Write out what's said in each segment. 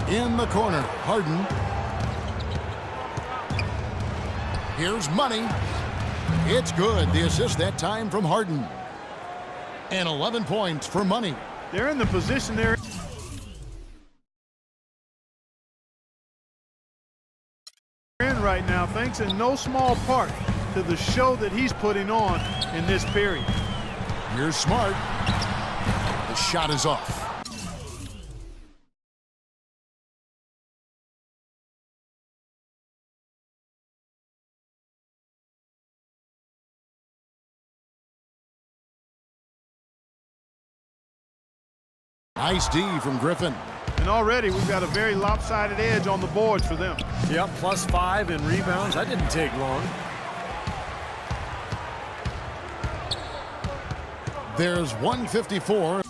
In the corner, Harden. Here's Money. It's good. The assist that time from Harden. And 11 points for Money. They're in the position there. In right now, thanks in no small part to the show that he's putting on in this period. Here's Smart. The shot is off. Nice D from Griffin. And already we've got a very lopsided edge on the boards for them. Yep, +5 in rebounds. That didn't take long. There's 1:54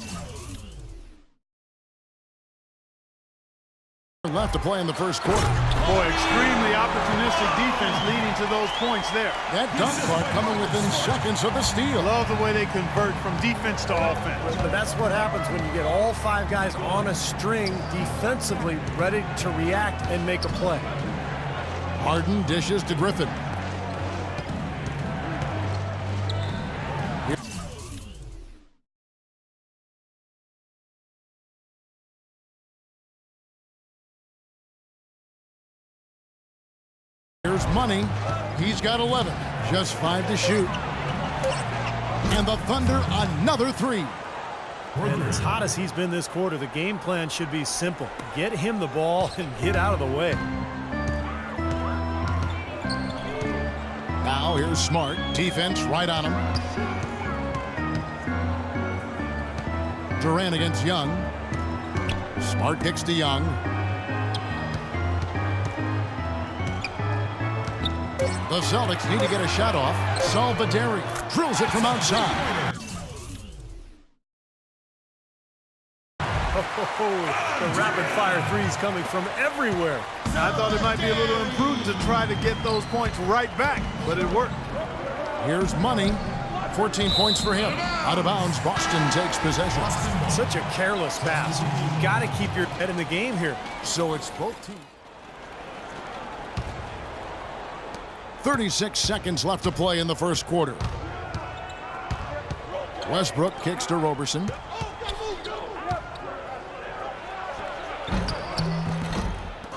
left to play in the first quarter. Boy, extremely opportunistic defense leading to those points there. That dunk part coming within seconds of the steal. Love the way they convert from defense to offense. But that's what happens when you get all 5 guys on a string defensively ready to react and make a play. Harden dishes to Griffin. Here's Money. He's got 11. Just 5 to shoot. And the Thunder another 3. And as hot as he's been this quarter, the game plan should be simple. Get him the ball and get out of the way. Now here's Smart. Defense right on him. Durant against Young. Smart kicks to Young. The Celtics need to get a shot off. Salvaderi drills it from outside. Oh, the rapid-fire threes coming from everywhere. I thought it might be a little imprudent to try to get those points right back, but it worked. Here's Money. 14 points for him. Out of bounds, Boston takes possession. Such a careless pass. You've got to keep your head in the game here. So it's both teams. 36 seconds left to play in the first quarter. Westbrook kicks to Roberson.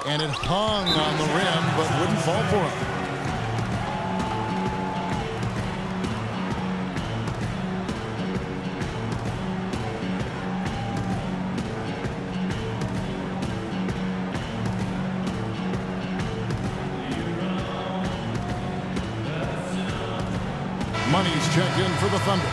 And it hung on the rim, but wouldn't fall for him. Money's checked in for the Thunder.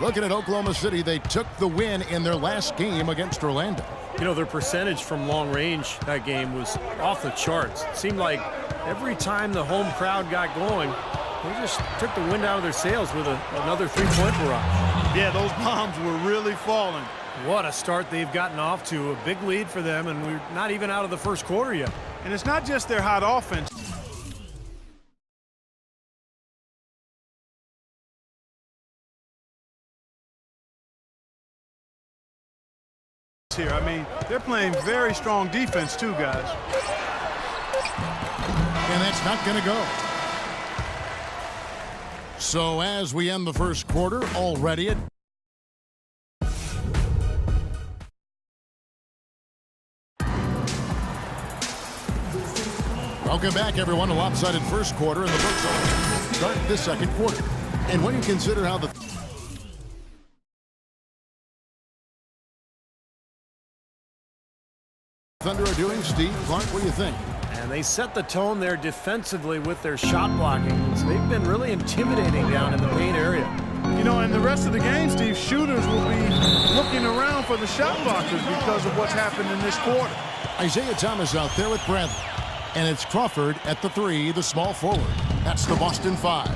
Looking at Oklahoma City, they took the win in their last game against Orlando. You know, their percentage from long range that game was off the charts. It seemed like every time the home crowd got going, they just took the wind out of their sails with another three-point barrage. Yeah, those bombs were really falling. What a start they've gotten off to. A big lead for them, and we're not even out of the first quarter yet. And it's not just their hot offense. Here, I mean, they're playing very strong defense too, guys. And that's not going to go. So as we end the first quarter, already at welcome back, everyone. A lopsided first quarter, and the books start the second quarter. And when you consider how the Thunder are doing, Steve, Clark, what do you think? And they set the tone there defensively with their shot blocking. So they've been really intimidating down in the paint area. You know, in the rest of the game, Steve, shooters will be looking around for the shot blockers because of what's happened in this quarter. Isaiah Thomas out there with Bradley. And it's Crawford at the 3, the small forward. That's the Boston 5.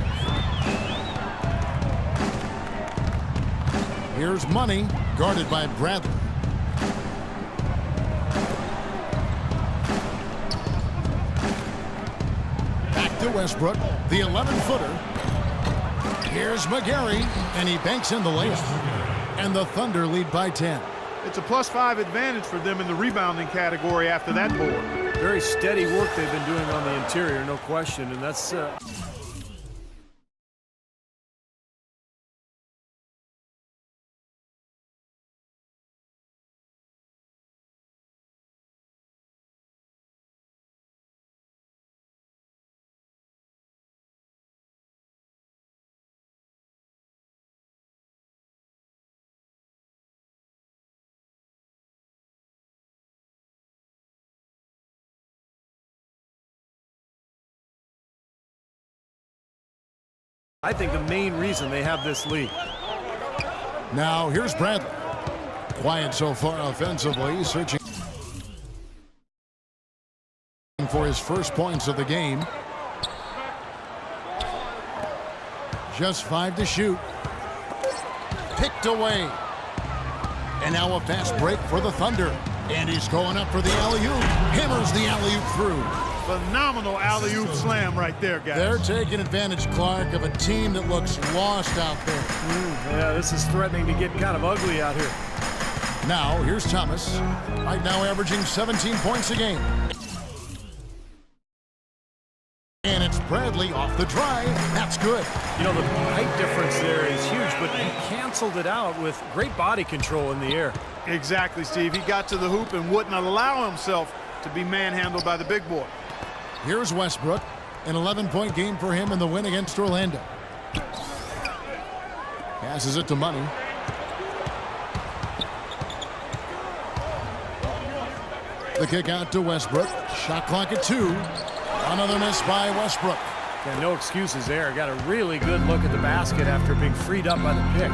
Here's Money, guarded by Bradley. Back to Westbrook. The 11-footer. Here's McGarry, and he banks in the layup. And the Thunder lead by 10. It's a +5 advantage for them in the rebounding category after that board. Very steady work they've been doing on the interior, no question, and that's I think the main reason they have this lead. Now here's Bradley. Quiet so far offensively, searching for his first points of the game. Just 5 to shoot. Picked away. And now a fast break for the Thunder. And he's going up for the alley-oop. Hammers the alley-oop through. Phenomenal alley-oop slam right there, guys. They're taking advantage, Clark, of a team that looks lost out there. Yeah, this is threatening to get kind of ugly out here. Now, here's Thomas. Right now averaging 17 points a game. And it's Bradley off the drive. That's good. You know, the height difference there is huge, but he canceled it out with great body control in the air. Exactly, Steve. He got to the hoop and wouldn't allow himself to be manhandled by the big boy. Here's Westbrook. An 11-point game for him in the win against Orlando. Passes it to Money. The kick out to Westbrook. Shot clock at 2. Another miss by Westbrook. Yeah, no excuses there. Got a really good look at the basket after being freed up by the pick.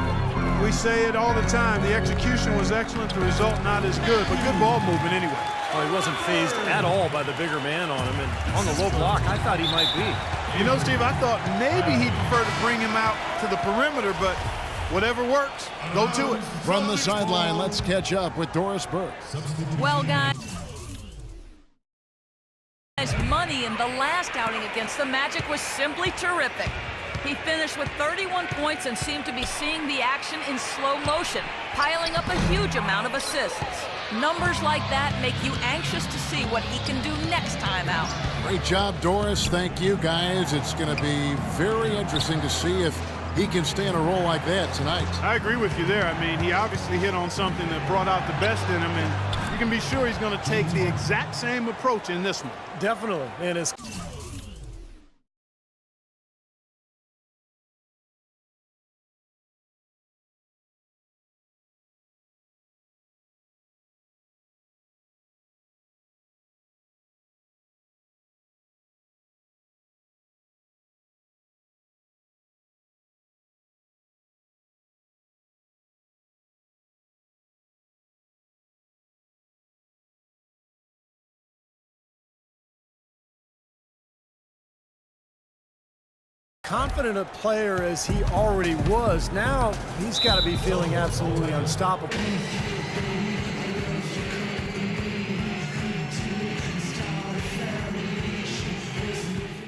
We say it all the time. The execution was excellent. The result not as good, but good ball movement anyway. Well, he wasn't phased at all by the bigger man on him. And on the low block, I thought he might be. You know, Steve, I thought maybe he'd prefer to bring him out to the perimeter, but whatever works, go to it. From the sideline, let's catch up with Doris Burke. Well, guys, Money in the last outing against the Magic was simply terrific. He finished with 31 points and seemed to be seeing the action in slow motion, piling up a huge amount of assists. Numbers like that make you anxious to see what he can do next time out. Great job, Doris. Thank you, guys. It's going to be very interesting to see if he can stay in a role like that tonight. I agree with you there. I mean, he obviously hit on something that brought out the best in him, and you can be sure he's going to take the exact same approach in this one. Definitely. And it's confident a player as he already was. Now he's got to be feeling absolutely unstoppable.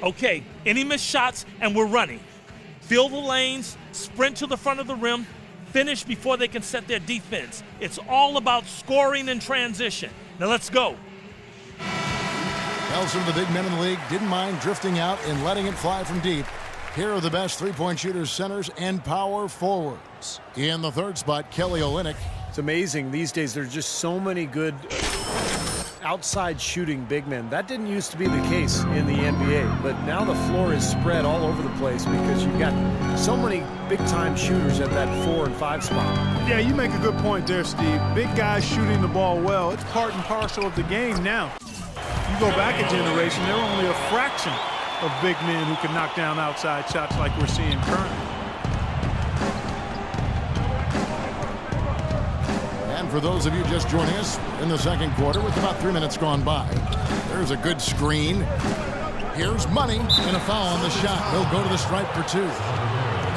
Okay, any missed shots and we're running. Fill the lanes, sprint to the front of the rim, finish before they can set their defense. It's all about scoring and transition. Now let's go. Tells him the big men in the league didn't mind drifting out and letting it fly from deep. Here are the best three-point shooters, centers, and power forwards. In the third spot, Kelly Olynyk. It's amazing these days. There's just so many good outside shooting big men. That didn't used to be the case in the NBA, but now the floor is spread all over the place because you've got so many big-time shooters at that 4 and 5 spot. Yeah, you make a good point there, Steve. Big guys shooting the ball well. It's part and parcel of the game now. You go back a generation, there were only a fraction of big men who can knock down outside shots like we're seeing currently. And for those of you just joining us in the second quarter with about 3 minutes gone by, there's a good screen. Here's Money and a foul on the shot. He'll go to the stripe for 2.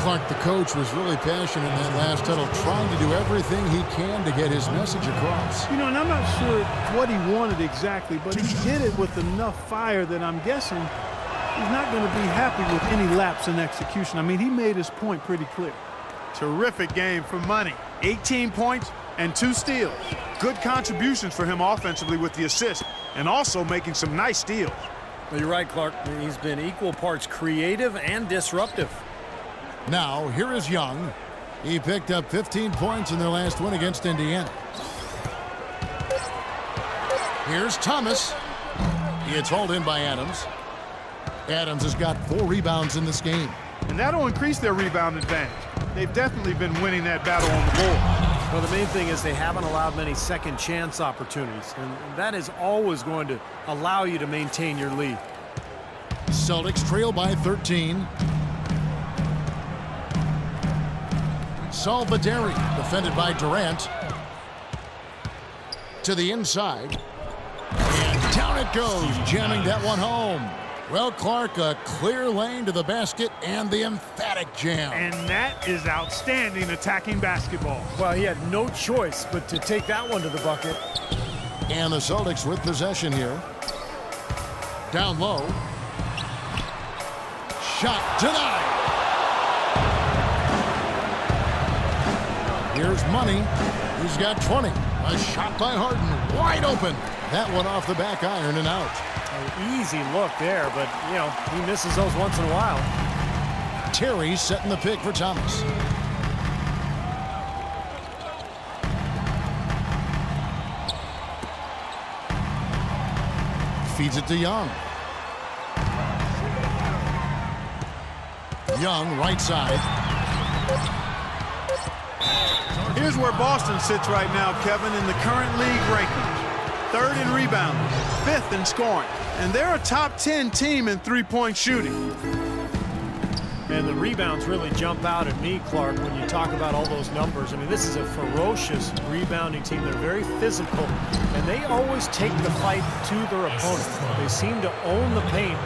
Clark, the coach, was really passionate in that last huddle, trying to do everything he can to get his message across. You know, and I'm not sure what he wanted exactly, but he did it with enough fire that I'm guessing he's not going to be happy with any lapse in execution. I mean, he made his point pretty clear. Terrific game for Money. 18 points and 2 steals. Good contributions for him offensively with the assist and also making some nice steals. Well, you're right, Clark. He's been equal parts creative and disruptive. Now, here is Young. He picked up 15 points in their last win against Indiana. Here's Thomas. He gets hauled in by Adams. Adams has got 4 rebounds in this game. And that'll increase their rebound advantage. They've definitely been winning that battle on the board. Well, the main thing is they haven't allowed many second chance opportunities, and that is always going to allow you to maintain your lead. Celtics trail by 13. Salvaderi, defended by Durant. To the inside. And down it goes, jamming that one home. Well, Clark, a clear lane to the basket and the emphatic jam. And that is outstanding attacking basketball. Well, he had no choice but to take that one to the bucket. And the Celtics with possession here. Down low. Shot denied. Here's Money. He's got 20. A shot by Harden. Wide open. That one off the back iron and out. An easy look there, but, you know, he misses those once in a while. Terry setting the pick for Thomas. Feeds it to Young. Young, right side. Here's where Boston sits right now, Kevin, in the current league rankings. 3rd in rebounding, 5th in scoring, and they're a top 10 team in three-point shooting. And the rebounds really jump out at me, Clark, when you talk about all those numbers. I mean, this is a ferocious rebounding team. They're very physical, and they always take the fight to their opponent. They seem to own the paint.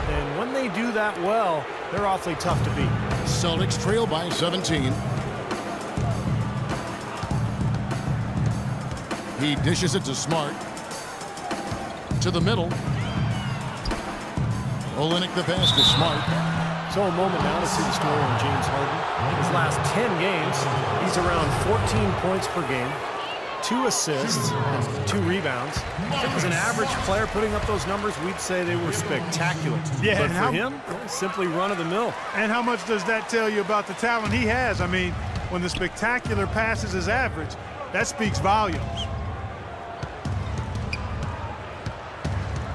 And when they do that well, they're awfully tough to beat. Celtics trail by 17. He dishes it to Smart. To the middle. Olynyk the pass to Smart. So a moment now to see the story on James Harden. In his last 10 games, he's around 14 points per game, 2 assists, and 2 rebounds. If it was an average player putting up those numbers, we'd say they were spectacular. Yeah, but for him, simply run-of-the-mill. And how much does that tell you about the talent he has? I mean, when the spectacular passes is average, that speaks volumes.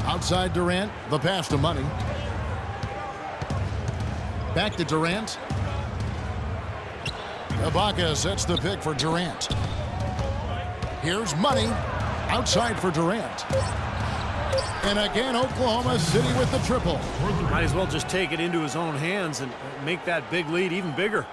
Outside Durant, the pass to Money. Back to Durant. Ibaka sets the pick for Durant. Here's Money. Outside for Durant. And again, Oklahoma City with the triple. Might as well just take it into his own hands and make that big lead even bigger.